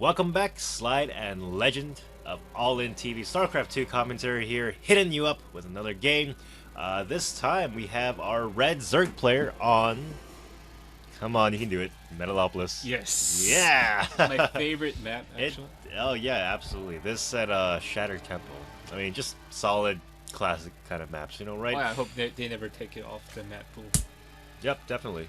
Welcome back, Slide and Legend of All In TV StarCraft 2 commentary here, hitting you up with another game. This time we have our red Zerg player on. Come on, you can do it, Metalopolis. Yes. Yeah. My favorite map, It, actually. oh yeah, absolutely. This at Shattered Temple. I mean, just solid, classic kind of maps, you know, right? Oh, I hope they never take it off the map pool. Yep, definitely.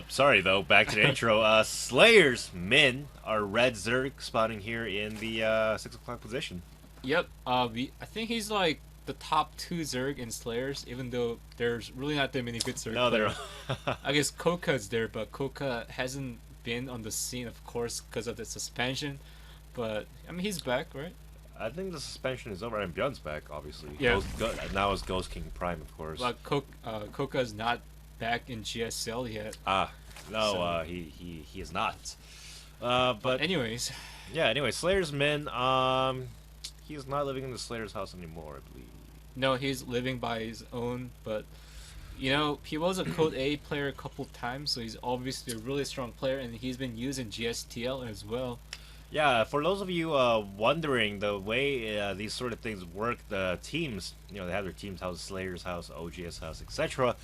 Sorry though, back to the intro. Slayers, Min, are red Zerg spawning here in the 6 o'clock position. Yep. I think he's like the top 2 Zerg in Slayers, even though there's really not that many good Zerg No, players. they're. I guess Koka's there, but Koka hasn't been on the scene, of course, because of the suspension. But I mean, he's back, right? I think the suspension is over, and Bjorn's back, obviously. Yeah. Now it's Ghost King Prime, of course. But Koka's not back in GSL yet. No, So- he is not. But anyways, Yeah, anyway, Slayer's Min, he's not living in the Slayer's house anymore, I believe. no, he's living by his own, but you know, he was a Code A player a couple times, so he's obviously a really strong player, and he's been using GSTL as well. Yeah, for those of you wondering the way these sort of things work, the teams, you know, they have their teams house, Slayer's house, OGS house, etc.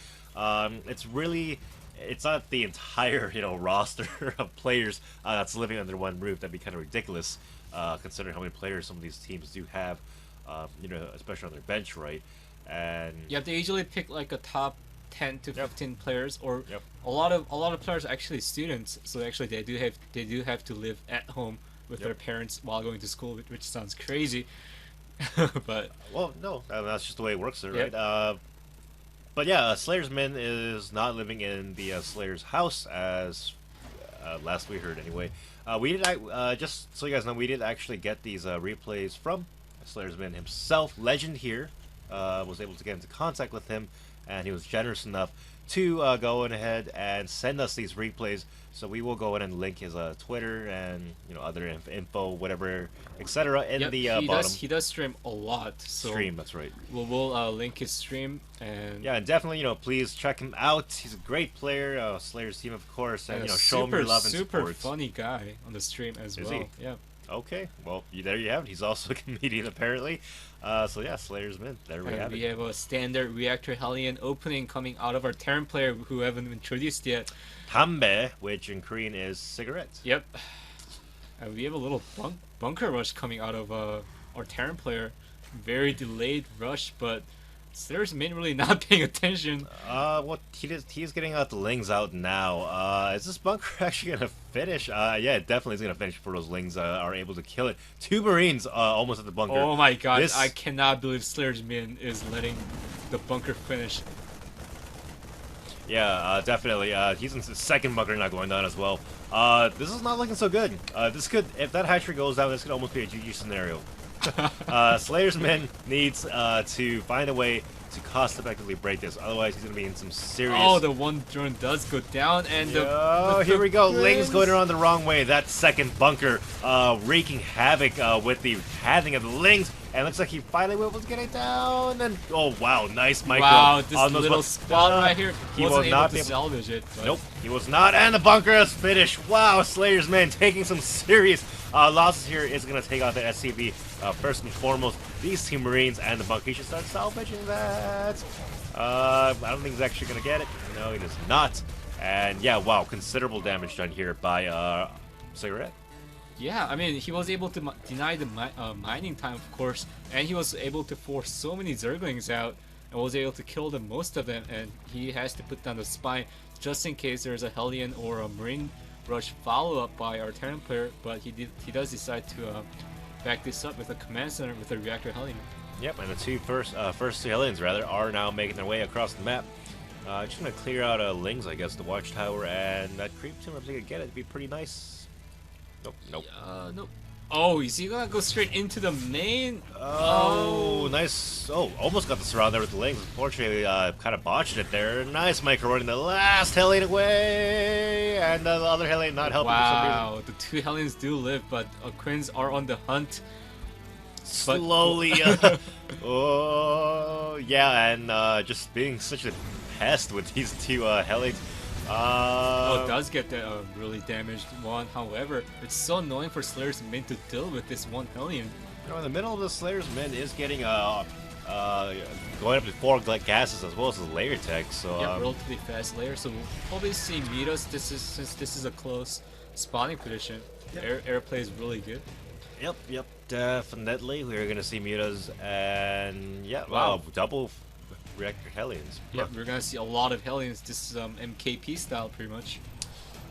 It's not the entire, you know, roster of players that's living under one roof. That'd be kind of ridiculous, considering how many players some of these teams do have, you know, especially on their bench, right? And Yeah, they usually pick like a top 10 to 15 players, or Yep. a lot of players are actually students, so actually they do have to live at home with their parents while going to school, which sounds crazy. But well, no, that's just the way it works there, Yep. right? But yeah, Slayer's Min is not living in the Slayer's house, as last we heard anyway. We did, just so you guys know, we did actually get these replays from Slayer's Min himself. Legend here was able to get into contact with him, and he was generous enough to go in ahead and send us these replays. So we will go in and link his Twitter and, you know, other info, whatever, etc. in yep, the he bottom he does stream a lot, so stream. That's right. we'll link his stream, and Yeah, and definitely, you know, please check him out. He's a great player, Slayer's team, of course, and, a you know, show him your love and super support. funny guy on the stream as Is well. he? Yeah. Okay, well, there you have it. He's also a comedian, apparently. So yeah, Slayer's Min. There we And have we it. have a standard reactor Hellion opening coming out of our Terran player who we haven't introduced yet. Tambe, which in Korean is cigarette. Yep. And we have a little bunker rush coming out of our Terran player. Very delayed rush, but Slayer's Min really not paying attention. What he's getting the lings out now. Is this bunker actually gonna finish? Yeah, it definitely is gonna finish before those lings are able to kill it. 2 Marines almost at the bunker. Oh my god, This- I cannot believe Slayer's Min is letting the bunker finish. Yeah, definitely. He's in the second bunker not going down as well. This is not looking so good. This could, if that hatchery goes down, this could almost be a GG scenario. Slayer's Min needs to find a way to cost-effectively break this. Otherwise, he's gonna be in some serious. Oh, the one drone does go down, and Oh, here we go. Ling's going around the wrong way. That second bunker wreaking havoc with the having of the Lings. And looks like he finally was able to get it down. And oh wow, nice micro. Wow, this on those little squad right here he wasn't will able not to be able- salvage it. But Nope, he was not. And the bunker is finished. Wow, Slayer's Min taking some serious losses here. Is going to take out the SCV first and foremost. These 2 Marines and the bunker. He should start salvaging that. I don't think he's actually going to get it. No, he does not. And yeah, wow, considerable damage done here by Cigarette. yeah, I mean, he was able to deny the mining time, of course, and he was able to force so many Zerglings out, and was able to kill them, most of them, and he has to put down the spine just in case there's a Hellion or a Marine rush follow-up by our Terran player, but he does decide to back this up with a command center with a reactor Hellion. Yep, and the first 2 Hellions rather are now making their way across the map. Just gonna clear out Lings, I guess, the watchtower, and that creep tomb. If they could get it, it'd be pretty nice. Nope, nope. Nope. Oh, is he gonna go straight into the main? Oh, nice. Oh, almost got the surround there with the Lings. Unfortunately, kind of botched it there. Nice micro running the last Hellion away, and the other Hellion not helping for some reason. Wow, the 2 Hellions do live, but Quins are on the hunt. Slowly. Oh, yeah, and just being such a pest with these 2 Hellions. Oh, it does get the really damaged one. However, it's so annoying for Slayer's Min to deal with this one Hellion. You know, in the middle of the Slayer's Min is getting going up to 4 gases as well as the layer tech. So yeah, relatively fast layer. So we'll probably see Midas. Since this is a close spawning position. Yep. Airplay is really good. Yep, definitely. We're gonna see mutas and yeah, wow, double reactor Hellions. Yep, we're gonna see a lot of Hellions. This is MKP style, pretty much.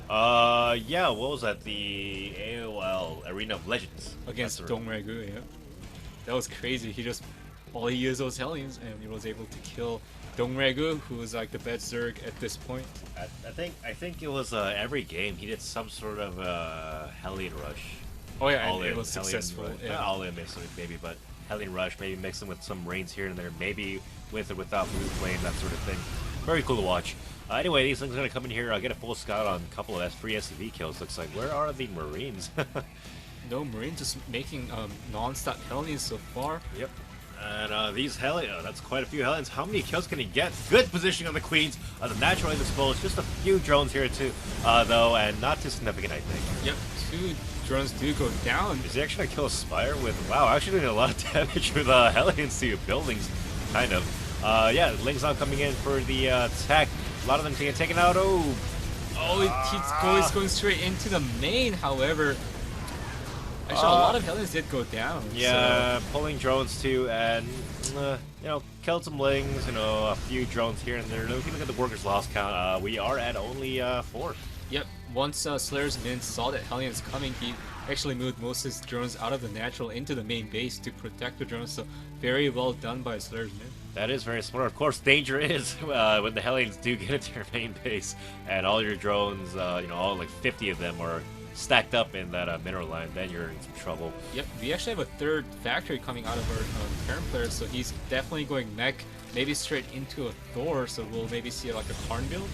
Yeah, what was that? The AOL Arena of Legends against Dongraegu. Yeah, that was crazy. All he used those Hellions, and he was able to kill Dongraegu, who was like the best Zerg at this point. I think it was every game he did some sort of Hellion rush. Oh yeah, and it was successful. Yeah. Not all in maybe, but Hellion rush, maybe mix them with some rains here and there, maybe with or without blue flame, that sort of thing. Very cool to watch. Anyway, these things are gonna come in here. I'll get a full scout on a couple of free SCV kills. Looks like. Where are the Marines? No Marines, just making non-stop Hellions so far. Yep. And these Hellions, that's quite a few Hellions. How many kills can he get? Good positioning on the Queens. The natural is exposed. Just a few drones here too, though, and not too significant, I think. Yep, 2 drones do go down. Is he actually gonna kill a Spire with? Wow, actually doing a lot of damage with Hellions to buildings, kind of. Yeah, Ling's not coming in for the attack. A lot of them getting taken out. He's going straight into the main. However, actually, a lot of Hellions did go down. Yeah, so. Pulling drones too, and you know, killed some Lings. You know, a few drones here and there. Looking at the workers' loss count, we are at only 4. Yep. Once Slayer's Min saw that Hellions coming, he actually moved most of his drones out of the natural into the main base to protect the drones. So very well done by Slayer's Min. That is very smart. Of course, danger is when the Hellions do get into your main base and all your drones, you know, all like 50 of them are stacked up in that mineral line, then you're in some trouble. Yep, we actually have a 3rd factory coming out of our Terran player, so he's definitely going mech, maybe straight into a Thor, so we'll maybe see like a Karn build,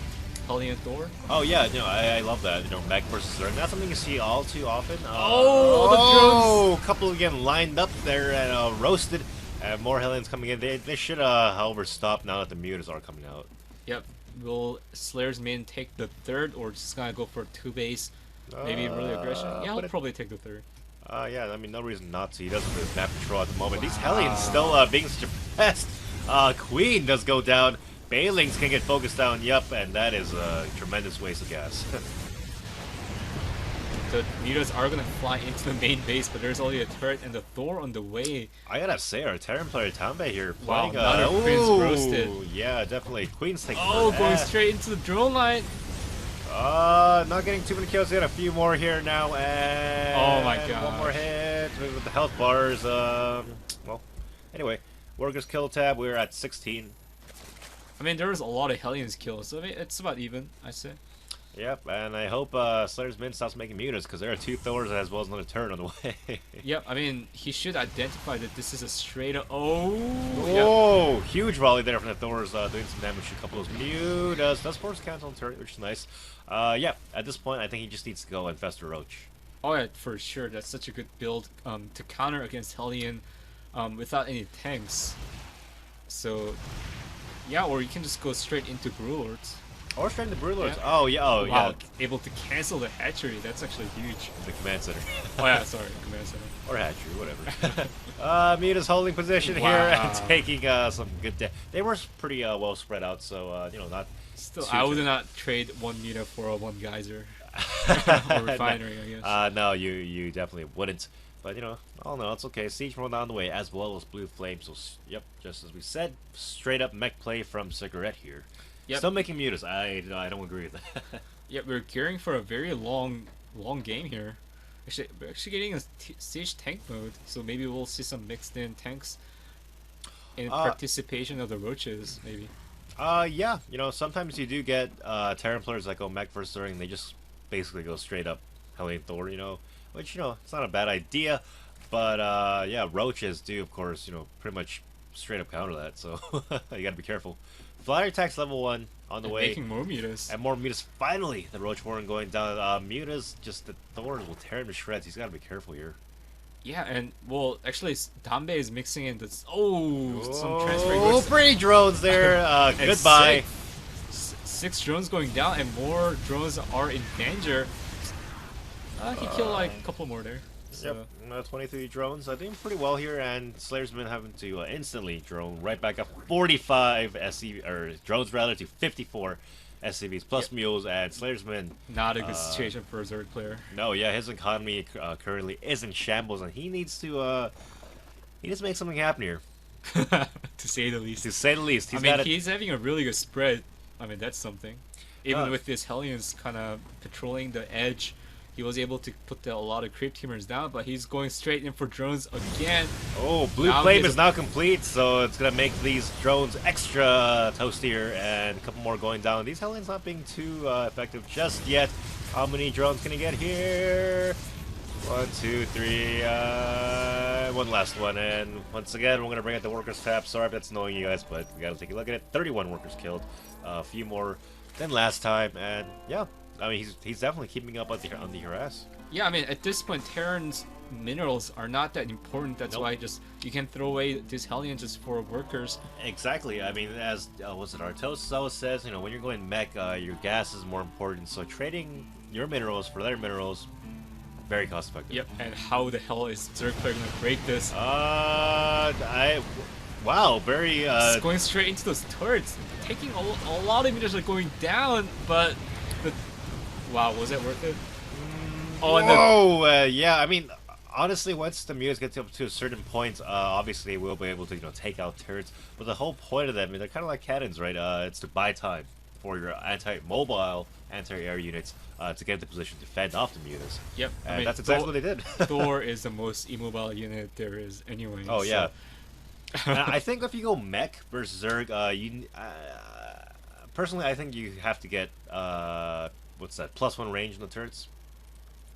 Hellion Thor. Oh yeah, no, I love that, you know, mech versus Zerg. Not something you see all too often. The drones! A couple again lined up there and roasted. More Hellions coming in. They should, however, stop now that the mutas are coming out. Yep. Will Slayer's Min take the 3rd, or just gonna go for 2 base? Maybe really aggression? Yeah, he'll probably take the 3rd. Yeah, I mean, no reason not to. He doesn't really map control at the moment. Wow. These Hellions still being such a pest. Queen does go down. Bailings can get focused down. Yup, and that is a tremendous waste of gas. The mutas are gonna fly into the main base, but there's only a turret and the Thor on the way. I gotta say, our Terran player Tambe here wow, playing another Queen's roasted. Yeah, definitely. Queen's taking going straight into the drone line. Not getting too many kills yet. A few more here now, and oh my god, one more hit with the health bars. Well, anyway, Workers kill tab. We're at 16. I mean, there was a lot of Hellions kills, so I mean, it's about even, I say. Yep, and I hope Slayer's Min stops making mutas, because there are 2 Thors as well as another turn on the way. Yep, I mean, he should identify that this is a straight up. Yep. Huge volley there from the Thors, doing some damage to a couple of those mutas. Does force cancel on turret, which is nice. Yeah, at this point, I think he just needs to go Infestor Roach. Oh yeah, for sure. That's such a good build to counter against Hellion without any tanks. So, yeah, or you can just go straight into Brewlords. Or straight into Brewlords. Yeah. Oh, yeah. Oh, wow, yeah. Able to cancel the hatchery. That's actually huge. The command center. Oh, yeah, sorry. Command center. Or hatchery, whatever. Muta's holding position here and taking some good damage. They were pretty well spread out, so, you know, not... Still, I would not trade 1 Muta for 1 Geyser. Or refinery, I guess. No, you definitely wouldn't. But, you know, all in all, it's okay. Siege rolled down the way, as well as Blue Flame. So, yep, just as we said, straight up mech play from Cigarette here. Yep. Still making mutas. I don't agree with that. Yeah, we're gearing for a very long game here. Actually, we're actually getting a siege tank mode, so maybe we'll see some mixed in tanks in participation of the roaches, maybe. Yeah, you know, sometimes you do get Terran players that go mech first Zerg, and they just basically go straight up Hellion Thor, you know, which, you know, it's not a bad idea. But yeah, roaches do, of course, you know, pretty much straight up counter that, so you gotta be careful. Flyer attacks level 1 on the way. Making more mutas. And more mutas. Finally, the Roach Warren going down. Mutas, just the Thorns will tear him to shreds. He's got to be careful here. Yeah, and, well, actually, Dambe is mixing in this. Some transferring. Oh, pretty drones there. Goodbye. 6 drones going down, and more drones are in danger. He killed like a couple more there. So. Yep, 23 drones. I think pretty well here, and Slayer's been having to instantly drone right back up 45 SCV or drones rather to 54 SCVs plus mules, and Slayer's been not a good situation for a Zerg player. No, yeah, his economy currently is in shambles, and he needs to make something happen here. To say the least. To say the least. He's having a really good spread. I mean, that's something. Even with this Hellions kind of patrolling the edge, he was able to put a lot of creep teamers down, but he's going straight in for drones again. Oh, blue flame is now complete, so it's going to make these drones extra toastier, and a couple more going down. These Hellions not being too effective just yet. How many drones can he get here? 1, 2, 3, one last one, and once again, we're going to bring out the workers tab. Sorry if that's annoying you guys, but we got to take a look at it. 31 workers killed, a few more than last time, and yeah. I mean, he's definitely keeping up on the harass. Yeah, I mean, at this point, Terran's minerals are not that important. That's why you can throw away these Hellions just for workers. Exactly. I mean, as Artosis always says, when you're going mech, your gas is more important. So trading your minerals for their minerals, very cost effective. Yep. And how the hell is Zerg player gonna break this? Wow, very. It's going straight into those turrets, taking a lot of meters are going down, but wow, was that worth it? Oh, yeah. I mean, honestly, once the mules get up to a certain point, obviously we'll be able to, take out turrets. But the whole point of them, they're kind of like cannons, right? It's to buy time for your anti-mobile, anti-air units to get into position to fend off the mules. Yep, and that's exactly what they did. Thor is the most immobile unit there is, anyway. Oh yeah. I think if you go mech versus Zerg, personally, I think you have to get what's that? +1 range in the turrets.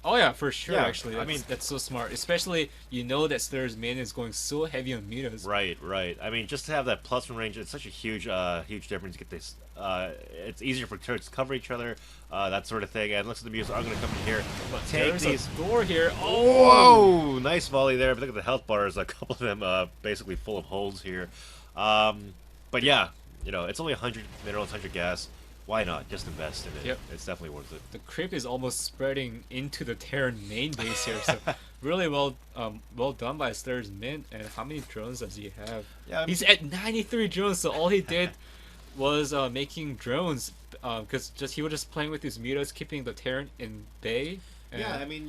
Oh yeah, for sure. Yeah, actually, that's so smart. Especially that Slayer's main is going so heavy on mutas. Right. I mean, just to have that +1 range, it's such a huge difference to get this. It's easier for turrets to cover each other, that sort of thing. And looks like the mutas are going to come in here. But take these door here. Oh, whoa! Nice volley there. But look at the health bars. A couple of them basically full of holes here. But yeah, it's only 100 minerals, 100 gas. Why not? Just invest in it. Yep. It's definitely worth it. The creep is almost spreading into the Terran main base here, so really well done by Slayer's Mint. And how many drones does he have? Yeah, he's at 93 drones, so all he did was making drones, because he was just playing with his mutas, keeping the Terran in bay. Yeah, I mean,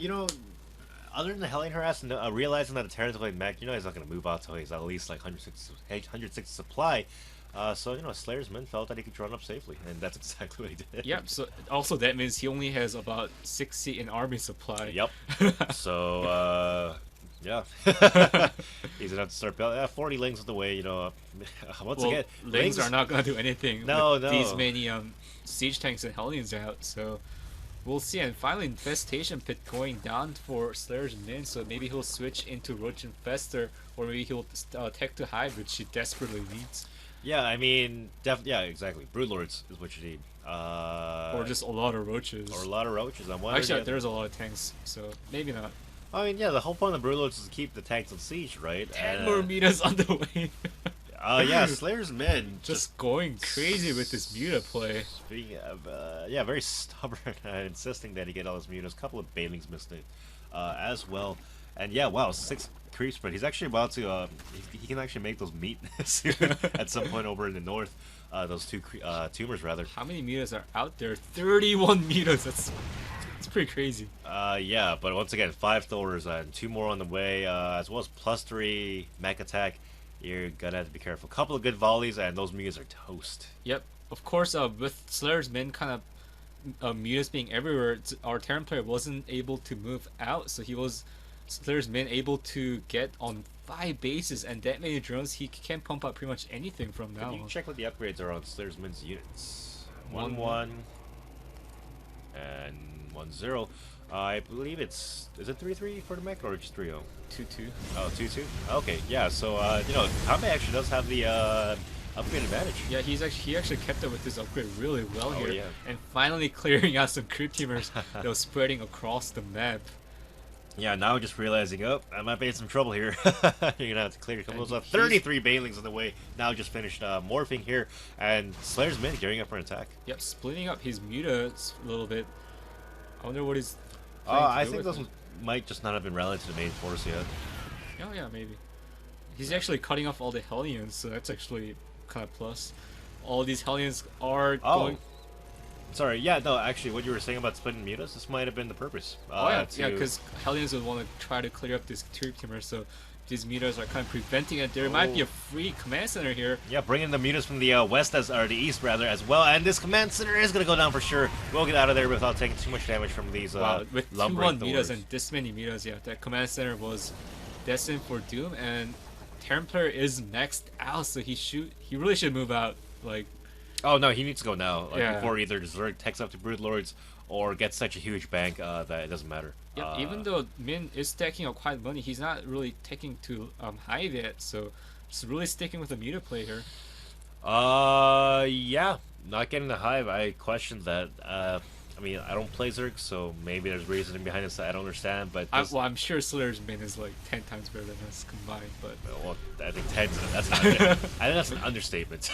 other than the Hellion harass and realizing that the Terran's playing mech, he's not going to move out till he's at least like 160 supply. So Slayer's men felt that he could run up safely, and that's exactly what he did. Yep. So also that means he only has about 60 in army supply. Yep. So yeah, he's gonna have to start building. 40 lings is the way. Once again, lings are not gonna do anything. No. These many siege tanks and Hellions out. So we'll see. And finally, infestation pit going down for Slayer's men. So maybe he'll switch into Roach Infester, or maybe he'll tech to Hive, which he desperately needs. Yeah, I mean, yeah, exactly. Broodlords is what you need. Or just a lot of roaches. Or a lot of roaches. Actually, there's a lot of tanks, so maybe not. I mean, yeah, the whole point of the Broodlords is to keep the tanks on siege, right? 10 more meters on the way. Yeah, Slayer's men just going crazy with this muta play. Speaking of, yeah, very stubborn, insisting that he get all his mutas. A couple of Banelings missed it as well. And yeah, wow, 6 creep spread. He's actually about to, he can actually make those meet at some point over in the north. Those 2 tumors, rather. How many mutas are out there? 31 mutas. That's pretty crazy. Yeah, but once again, 5 Thors and 2 more on the way, as well as +3 mech attack. You're gonna have to be careful. A couple of good volleys, and those mutas are toast. Yep. Of course, with Slayer's men kind of mutas being everywhere, our Terran player wasn't able to move out, so Slayer's men able to get on 5 bases, and that many drones, he can pump out pretty much anything from now on. Can you check what the upgrades are on Slayer's men's units? 1-1 and 1-0. I believe is it 3-3 for the mech, or just 3-0? 2-2. Oh, 2-2? Okay, yeah, so, Kame actually does have the upgrade advantage. Yeah, he actually kept up with this upgrade really well here. Yeah. And finally clearing out some creep teamers that was spreading across the map. Yeah, now just realizing, oh, I might be in some trouble here. You're gonna have to clear a couple of those. And 33 Banelings on the way. Now just finished morphing here, and Slayer's mid gearing up for an attack. Yep, splitting up his mutas a little bit. I wonder what he's. I think those might just not have been rallied to the main force yet. Oh yeah, maybe. He's actually cutting off all the Hellions, so that's actually kind of plus. All these Hellions are going. Sorry, yeah, no, actually, what you were saying about splitting mutas, this might have been the purpose. Yeah, because Hellions would want to try to clear up this Tube Teamer, so these mutas are kind of preventing it. There might be a free command center here. Yeah, bringing the mutas from the west, or the east rather, as well, and this command center is going to go down for sure. We'll get out of there without taking too much damage from these wow, with 2-1 Thors. mutas and this many mutas, yeah, that command center was destined for doom, and Terran player is maxed out, so he really should move out, like. Oh no, he needs to go now. Before either Zerg techs up to Brood Lords or gets such a huge bank that it doesn't matter. Yep, even though Min is stacking up quite money, he's not really taking to Hive yet, so just really sticking with the muta play here. Yeah, not getting the Hive. I questioned that. I mean, I don't play Zerg, so maybe there's reasoning behind this that I don't understand. But I'm sure Slayer's Min is like 10 times better than us combined. But well, I think 10. That's not. I think that's an understatement.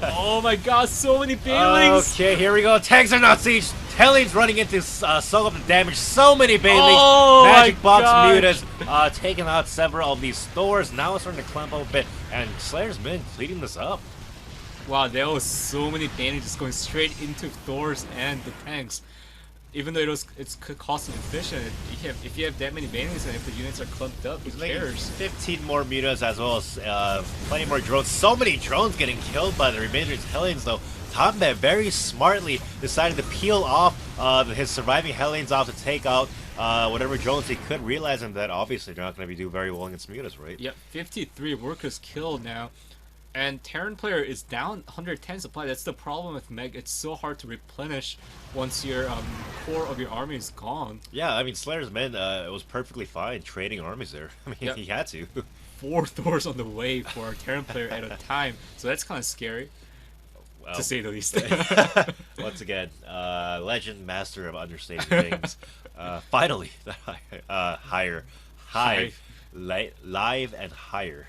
Oh my God! So many Banelings. Okay, here we go. Tanks are not siege. Hellions running into soak up the damage. So many Banelings. Oh Magic my box gosh. mutas. Taking out several of these Thors. Now it's starting to clamp up a bit, and Slayer's Min cleaning this up. Wow, there was so many Banelings just going straight into Thors and the tanks. Even though it's cost efficient, if you have that many Banelings and if the units are clumped up, who cares? 15 more mutas as well as plenty more drones. So many drones getting killed by the remainder of Hellions though. Tombat very smartly decided to peel off his surviving Hellions off to take out whatever drones he could, realizing that obviously they're not going to do very well against mutas, right? Yep, 53 workers killed now. And Terran player is down 110 supply. That's the problem with Meg. It's so hard to replenish once your core of your army is gone. Yeah, I mean, Slayer's Men was perfectly fine trading armies there. I mean, he had to. 4 Thors on the way for a Terran player at a time. So that's kind of scary, to say the least. Once again, legend, master of understating things. Finally, higher. Hive. Live and higher.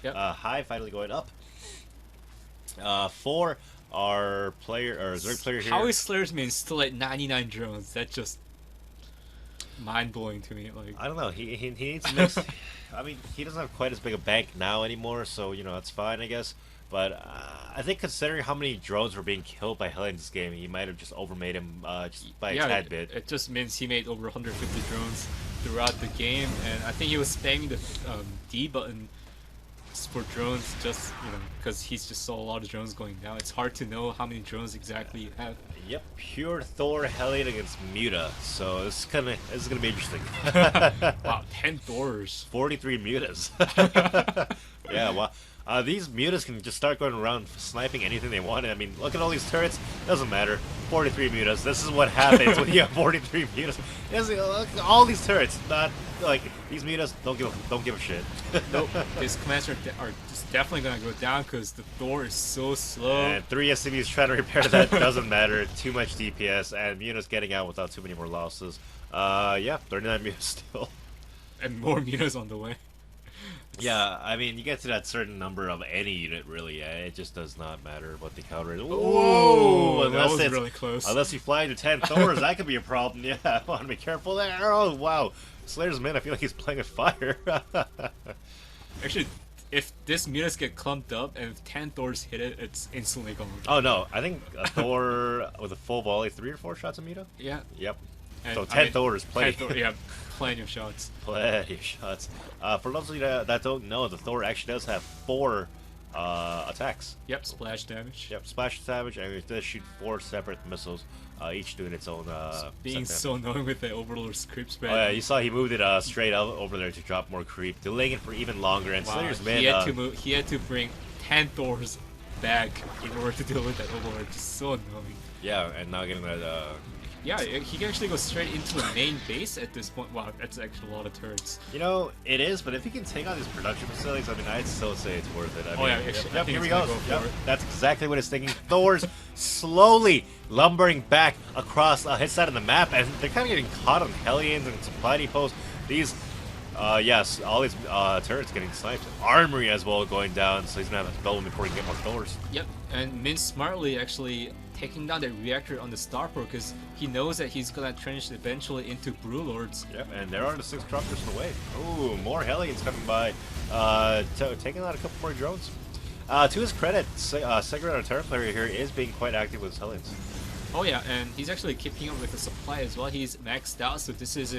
Yep. Hive finally going up. For our player or Zerg player here. How is Slayer's Min still at 99 drones? That's just mind blowing to me. Like I don't know. He needs to mix. I mean, he doesn't have quite as big a bank now anymore, so you know that's fine, I guess. But I think considering how many drones were being killed by Hellions this game, he might have just overmade him just by a tad bit. It just means he made over 150 drones throughout the game, and I think he was spamming the D button for drones just, you know, because he's just saw a lot of drones going down. It's hard to know how many drones exactly you have. Yep, pure Thor Hellion against Muta, so this is gonna be interesting. Wow, 10 Thors. 43 Mutas. Yeah, wow. These mutas can just start going around sniping anything they want. I mean, look at all these turrets. Doesn't matter. 43 mutas. This is what happens when you have 43 mutas. Look at all these turrets. Not like these mutas don't give a shit. Nope. These commands are just definitely gonna go down because the Thor is so slow. And 3 SCVs trying to repair that doesn't matter. Too much DPS and mutas getting out without too many more losses. Yeah, 39 mutas still. And more mutas on the way. Yeah, I mean, you get to that certain number of any unit, really, it just does not matter what the counter is. Whoa! That was really close. Unless you fly into 10 Thors, that could be a problem. Yeah, I want to be careful there. Oh, wow. Slayer's Man, I feel like he's playing with fire. Actually, if this mutas get clumped up and if 10 Thors hit it, it's instantly gone. Oh, no. I think a Thor with a full volley, 3 or 4 shots of muta? Yeah. Yep. And, so 10 Thors, plenty. 10 yeah, plenty of shots. Plenty of shots. For those of you that don't know, the Thor actually does have 4 attacks. Yep, splash damage. Yep, splash damage, and it does shoot 4 separate missiles, each doing its own. Being so annoying with the Overlord's creep spread. Oh yeah, you saw he moved it straight out over there to drop more creep, delaying it for even longer. And wow, Slayer's Man, he had to bring 10 Thors back in order to deal with that Overlord. Just so annoying. Yeah, and now getting that. Yeah, he can actually go straight into the main base at this point. Wow, that's actually a lot of turrets. You know, it is, but if he can take on these production facilities, I mean, I'd still say it's worth it. I mean, yeah, actually, yep, here we go. go. Yep, that's exactly what it's thinking. Thor's slowly lumbering back across his side of the map, and they're kind of getting caught on Hellions and supply depots. These, yes, all these turrets getting sniped. Armory as well going down, so he's gonna have to build them before he can get more Thors. Yep, and Min smartly actually taking down the reactor on the Starport because he knows that he's gonna trench eventually into Brewlords. Yep, and there are the 6 truckers away. Ooh, more Hellions coming by, taking out a couple more drones. To his credit, Segret, our Terra player here, is being quite active with his Hellions. Oh yeah, and he's actually keeping up with the supply as well. He's maxed out, so this is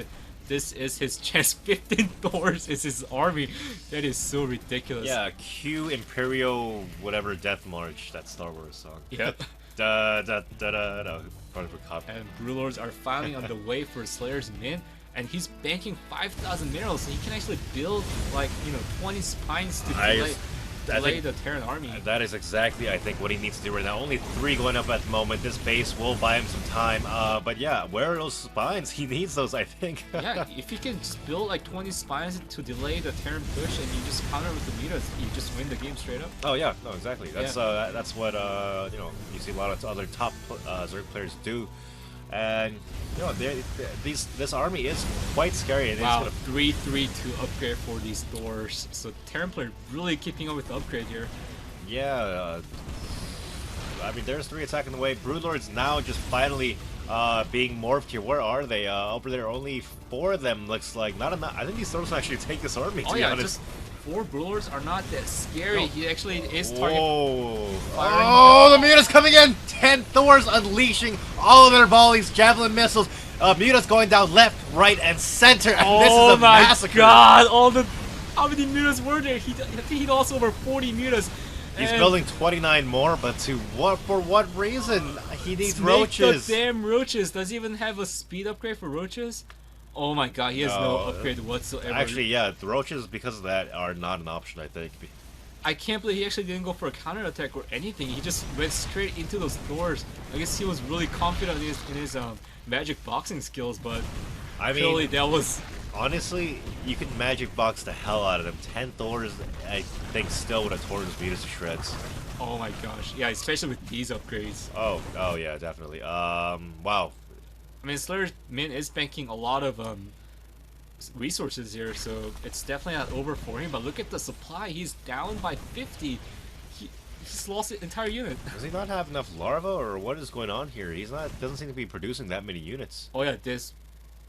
his chance. 15 Thors is his army. That is so ridiculous. Yeah, Q Imperio whatever Death March, that Star Wars song. Yep. Da da da da da. Part of a cop. And Brewlords are finally on the way for Slayer's Min, and he's banking 5,000 minerals, so he can actually build like 20 spines to delay the Terran army. That is exactly, I think, what he needs to do right now. Only 3 going up at the moment. This base will buy him some time. But yeah, where are those spines? He needs those, I think. Yeah, if you can just build like 20 spines to delay the Terran push, and you just counter with the mutas, you just win the game straight up. Oh yeah, no, exactly. That's that's what you see a lot of other top Zerg players do. And this army is quite scary. And wow, it's 3/3 to upgrade for these doors. So Terran player really keeping up with the upgrade here. Yeah, I mean there's 3 attacking the way. Broodlords now just finally being morphed here. Where are they? Over there, only 4 of them. Looks like not enough. I think these Thors actually take this army. To be honest. Just 4 Brewlords are not that scary. No. He actually is targeting. Oh, the Muta's coming in! 10 Thors unleashing all of their volleys, javelin missiles. Muta's going down left, right, and center. And this is a massacre. Oh my god! How many Mutas were there? I think he lost over 40 Mutas. He's building 29 more, but for what reason? He needs roaches. The damn roaches. Does he even have a speed upgrade for roaches? Oh my god, he has no upgrade whatsoever. Actually, yeah, the roaches, because of that, are not an option, I think. I can't believe he actually didn't go for a counterattack or anything. He just went straight into those doors. I guess he was really confident in his magic boxing skills, but I mean, clearly that was... Honestly, you can magic box the hell out of them. 10 Thors, I think, still would have torn his Venus to shreds. Oh my gosh, yeah, especially with these upgrades. Oh yeah, definitely. Wow. I mean, Slayer's Min is banking a lot of resources here, so it's definitely not over for him. But look at the supply; he's down by 50. He's lost an entire unit. Does he not have enough larva, or what is going on here? He's not. Doesn't seem to be producing that many units. Oh yeah, this.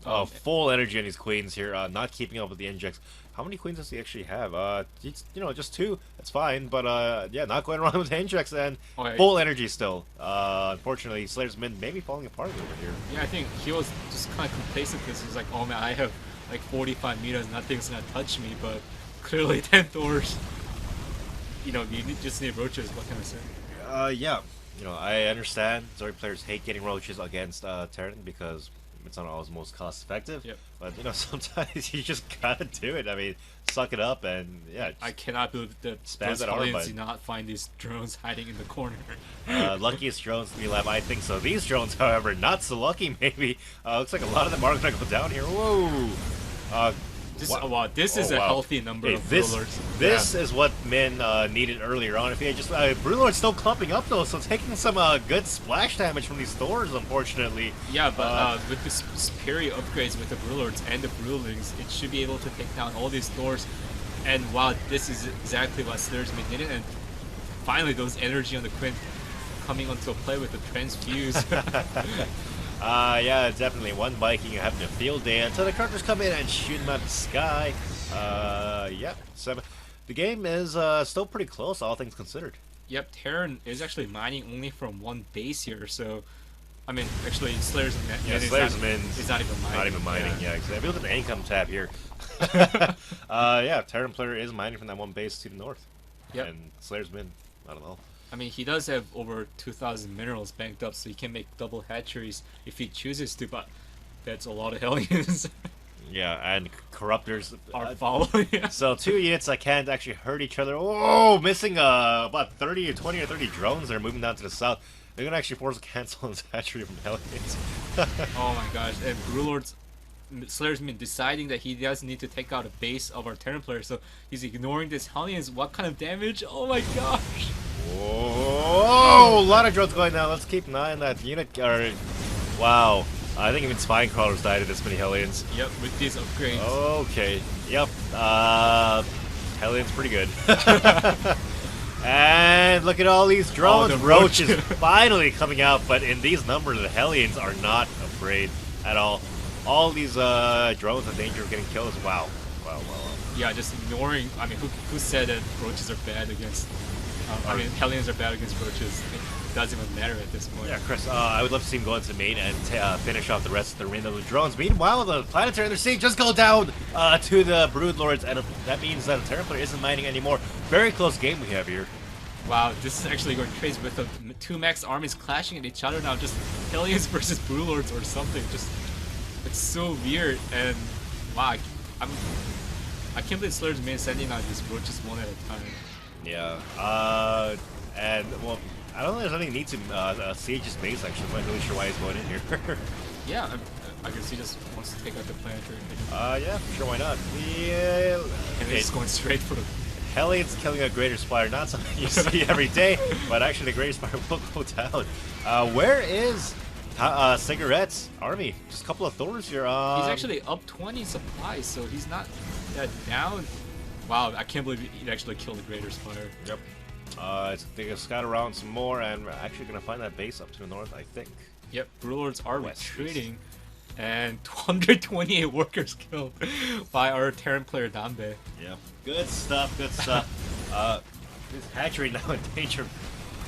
Full energy on his queens here, not keeping up with the injects. How many queens does he actually have? Just 2. That's fine, but yeah, not going around with injects and full energy still. Unfortunately, Slayer's Min may be falling apart over here. Yeah, I think he was just kind of complacent because he's like, oh man, I have like 45 meters, nothing's gonna touch me. But clearly, 10 Thors. You just need roaches. What can I say? Yeah, I understand Zerg players hate getting roaches against Terran because it's not always most cost effective. Yep. But sometimes you just gotta do it. I mean, suck it up and yeah. I cannot believe that those Hellions did not find these drones hiding in the corner. Luckiest drones to be alive, I think so. These drones, however, not so lucky. Maybe looks like a lot of them are gonna go down here. Whoa. This is a healthy number of Brewlords. This is what Min needed earlier on. If he had just Brewlord's still clumping up though, so taking some good splash damage from these Thors, unfortunately. Yeah, but with the superior upgrades with the Brewlords and the Brewlings, it should be able to take down all these Thors. And wow, this is exactly what Slayer's Min needed. And finally, those energy on the Quint coming onto play with the transfuse. Yeah, definitely. One Viking having a field day until the characters come in and shoot him out of the sky. Yeah. 7. The game is still pretty close, all things considered. Yep, Terran is actually mining only from 1 base here, so... I mean, actually, Slayer's Min is not even mining. Not even mining, yeah. Exactly. If you look at the income tab here. Yeah, Terran player is mining from that 1 base to the north. Yep. And Slayer's Min, I don't know. I mean, he does have over 2,000 minerals banked up, so he can make double hatcheries if he chooses to, but that's a lot of Hellions. Yeah, and Corruptors are following. So 2 units that can't actually hurt each other. Oh, missing about 20 or 30 drones that are moving down to the south. They're gonna actually force a cancel on this hatchery from Hellions. Oh my gosh! And Brewlord's Slayer's been deciding that he does need to take out a base of our Terran player, so he's ignoring this Hellions. What kind of damage? Oh my gosh! Whoa! A lot of drones going down. Let's keep an eye on that unit. Wow. I think even spine crawlers died at this many Hellions. Yep, with these upgrades. Okay. Yep. Hellions pretty good. And look at all these drones. Oh, the Roach Roach. is finally coming out, but in these numbers, the Hellions are not afraid at all. All these drones in danger of getting killed. Wow. Wow. Yeah, just ignoring. I mean, who said that roaches are bad against? I mean, Hellions are bad against roaches. It doesn't even matter at this point. Yeah, Chris, I would love to see him go into main and finish off the rest of the arena of the drones. Meanwhile, the planetary in their siege just go down to the Brood Lords, and that means that the Terran player isn't mining anymore. Very close game we have here. Wow, this is actually going crazy with the two max armies clashing at each other now. Just Hellions versus Brood Lords or something. Just it's so weird, and wow, I can't believe Slayer's main sending out these roaches one at a time. Yeah, and well, I don't know if there's any need to siege his base. Actually, I'm not really sure why he's going in here. Yeah, I guess he just wants to take out the planetary. Yeah, sure, why not? Yeah, And he's just going straight for the. Hellions killing a Greater Spire, not something you see every day, but actually the Greater Spire will go down. Where is Cigarette's army? Just a couple of Thors here. He's actually up 20 supplies, so he's not that down. Wow, I can't believe he actually killed the Greater Spire. Yep. They're gonna scout around some more, and we're actually gonna find that base up to the north, I think. Yep, Brewlords are West, retreating, and 128 workers killed by our Terran player Dambe. Yeah. Good stuff. Good stuff. This hatchery now in danger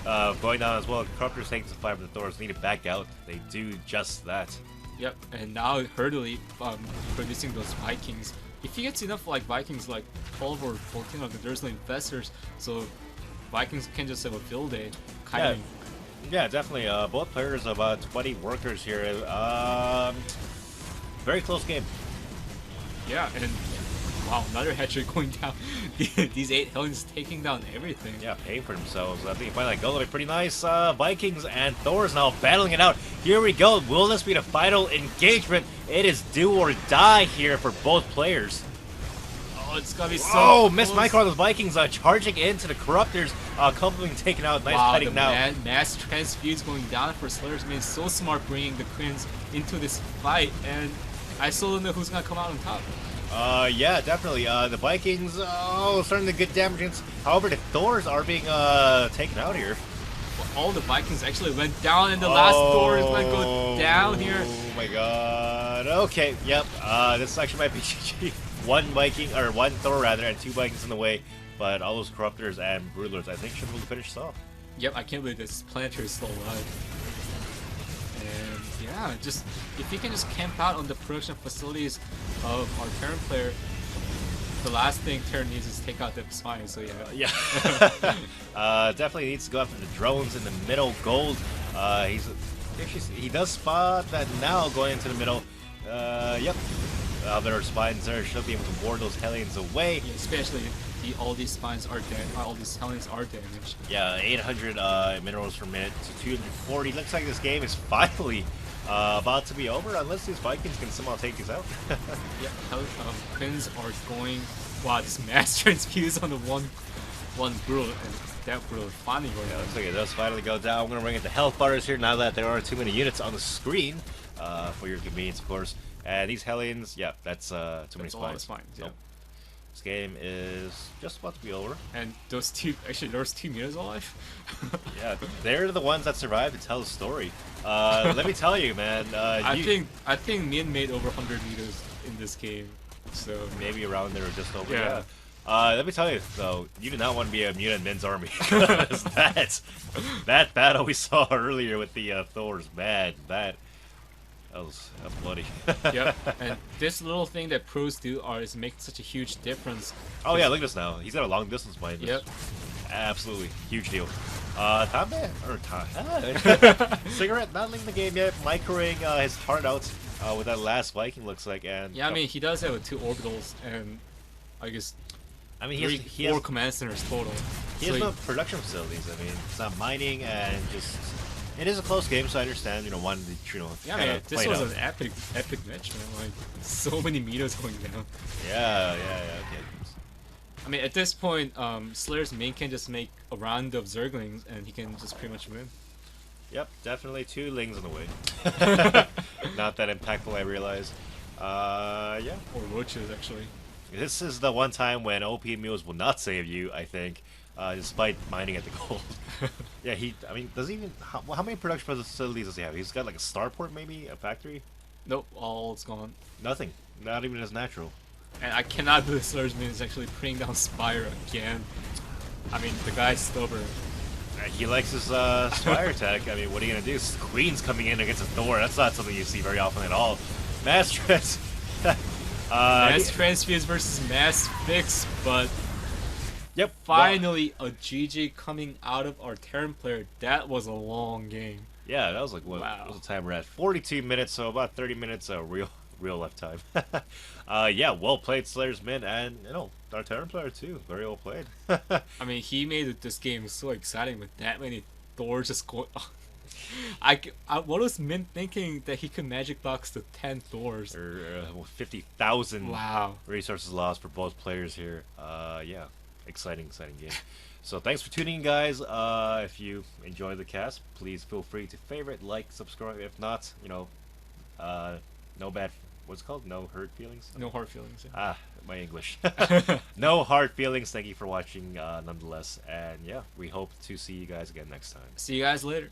of going down as well. Corruptors taking some fire from the Thors. Need to back out. They do just that. Yep, and now Hurdley producing those Vikings. If he gets enough like Vikings, like 12 or 14 of the Dursley Infestors, so Vikings can just have a field day. Yeah. Yeah, definitely. Both players about 20 workers here. Very close game. Yeah, and wow, another hatchery going down. These 8 Hellions taking down everything. Yeah, paying for themselves. I think you find that goal. Pretty nice. Vikings and Thors now battling it out. Here we go. Will this be the final engagement? It is do or die here for both players. Oh, it's gonna be so. Oh, missed close. Micro on those Vikings charging into the Corruptors. Couple being taken out. Nice wow, fighting the now. Mass transfuse going down for Slayer's man. So smart bringing the Queens into this fight, and I still don't know who's gonna come out on top. Yeah, definitely. The Vikings, starting to get damage. However, the Thors are being taken out here. Well, all the Vikings actually went down, and the last Thor is gonna go down here. Oh my god. Okay, yep. This actually might be GG. One Viking, or one Thor rather, and 2 Vikings in the way. But all those Corruptors and Broodlords, I think, should be able to finish this off. Yep, I can't believe this planetary is still alive. And yeah, just if he can just camp out on the production facilities of our Terran player, the last thing Terran needs is take out the spine. So yeah. Definitely needs to go after the drones in the middle. Gold. He does spot that now going into the middle. Yep. There are spines there. Should be able to ward those Hellions away. Yeah, especially all these spines are dead. All these Hellions are damaged. Yeah, 800 minerals per minute to 240. Looks like this game is finally about to be over, unless these Vikings can somehow take these out. Yeah, Quins are going. Wow, this mass transfuse on the one Brule, and that Brule is finally going Yeah, down. looks like it does finally go down. I'm gonna bring in the health bars here now that there are too many units on the screen for your convenience, of course. And these Hellions, yeah, that's too many That's a lot of spines. spines, yeah. So, this game is just about to be over. And those two, actually, there's 2 meters alive. Yeah, they're the ones that survived to tell the story. Let me tell you, man. I think Min made over 100 meters in this game, so maybe around there or just over. Yeah. Let me tell you though, you do not want to be a mutant Min's army. that battle we saw earlier with the Thors, bad. That was bloody. Yep. And this little thing that pros do is make such a huge difference. Oh yeah, look at this now. He's got a long distance behind this. Yep. Absolutely huge deal. Cigarette not leaving the game yet, microing his heart out with that last Viking, looks like. And Yeah, I mean, he does have 2 orbitals and I guess he 4 has command centers total. He So has no production facilities. I mean, it's not mining and just It is a close game, so I understand. Wanting to Yeah, kind man, of this play it was out. an epic match, man. Like so many meters going down. Yeah, okay. I mean, at this point, Slayer's main can just make a round of Zerglings, and he can just pretty much win. Yep, definitely 2 Lings in the way. Not that impactful, I realize. Yeah. Or Roaches, actually. This is the one time when OP Mules will not save you, I think, despite mining at the gold. Yeah, I mean, does he even... How many production facilities does he have? He's got like a starport, maybe? A factory? Nope, all's gone. Nothing. Not even as natural. And I cannot believe Slayer's main is actually putting down Spire again. I mean, the guy's stubborn. He likes his Spire tech. I mean, what are you going to do? Queen's coming in against a Thor. That's not something you see very often at all. Mass Trans... Mass Transfuse versus Mass Fix, but Yep. finally a GG coming out of our Terran player. That was a long game. Yeah, that was like, what was the time we're at? 42 minutes, so about 30 minutes real left time. Yeah, well played, Slayer's Min, and, our Terran player too. Very well played. I mean, he made this game so exciting with that many Thors just going... what was Mint thinking that he could magic box the 10 Thors? Or 50,000 Wow. resources lost for both players here. Yeah, exciting game. So thanks for tuning in, guys. If you enjoyed the cast, please feel free to favorite, like, subscribe. If not, no bad... What's it called? No hurt feelings? No hard feelings. Yeah. Ah, my English. No hard feelings. Thank you for watching, nonetheless. And yeah, we hope to see you guys again next time. See you guys later.